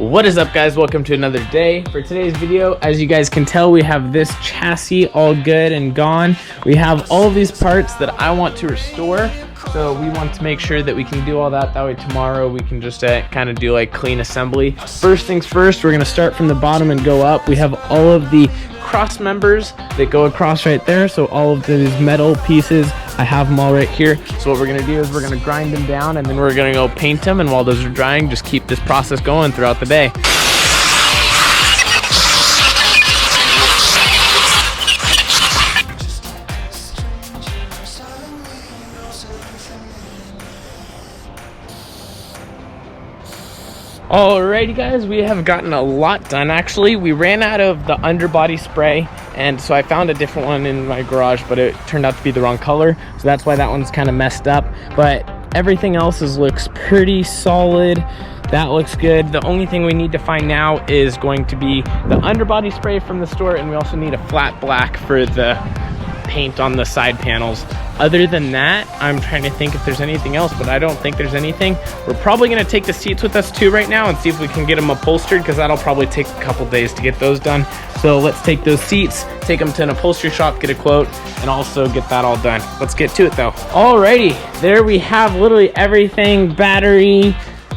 What is up, guys? Welcome to another day. For today's video, as you guys can tell, we have this chassis all good and gone. We have all of these parts that I want to restore, so we want to make sure that we can do all that. That way tomorrow we can just kind of do like clean assembly. First things first, we're going to start from the bottom and go up. We have all of the cross members that go across right there, so all of these metal pieces, I have them all right here. So what we're going to do is we're going to grind them down, and then we're going to go paint them, and while those are drying, just keep this process going throughout the day. Alrighty guys, we have gotten a lot done. Actually, we ran out of the underbody spray, and so I found a different one in my garage, but it turned out to be the wrong color, so that's why that one's kind of messed up. But everything else looks pretty solid. That looks good. The only thing we need to find now is going to be the underbody spray from the store, and we also need a flat black for the paint on the side panels. Other than that, I'm trying to think if there's anything else, but I don't think there's anything. We're probably going to take the seats with us too right now and see if we can get them upholstered, because that'll probably take a couple days to get those done. So let's take those seats, take them to an upholstery shop, get a quote, and also get that all done. Let's get to it though. Alrighty, there we have literally everything. Battery,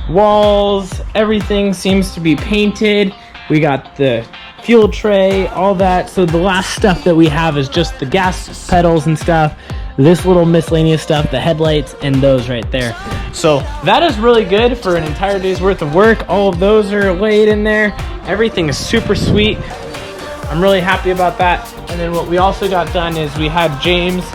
walls, everything seems to be painted. We got the fuel tray, all that. So the last stuff that we have is just the gas pedals and stuff, this little miscellaneous stuff, the headlights, and those right there. So that is really good for an entire day's worth of work. All of those are laid in there. Everything is super sweet. I'm really happy about that. And then what we also got done is we had James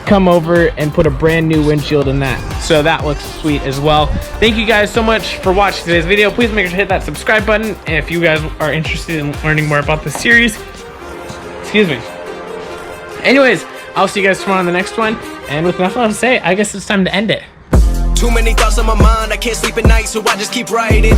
come over and put a brand new windshield in that, so that looks sweet as well. Thank you guys so much for watching today's video. Please make sure to hit that subscribe button, and if you guys are interested in learning more about this series, excuse me. Anyways, I'll see you guys tomorrow on the next one, and with nothing else to say, I guess it's time to end it. Too many thoughts on my mind, I can't sleep at night, so I just keep writing.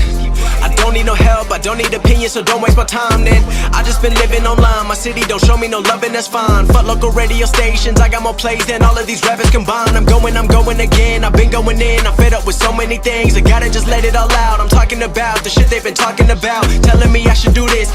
I don't need no help, I don't need opinions, so don't waste my time then. I just been living online, my city don't show me no love, and that's fine. Fuck local radio stations, I got more plays than all of these rappers combined. I'm going again, I've been going in, I'm fed up with so many things. I gotta just let it all out, I'm talking about the shit they've been talking about, telling me I should do this.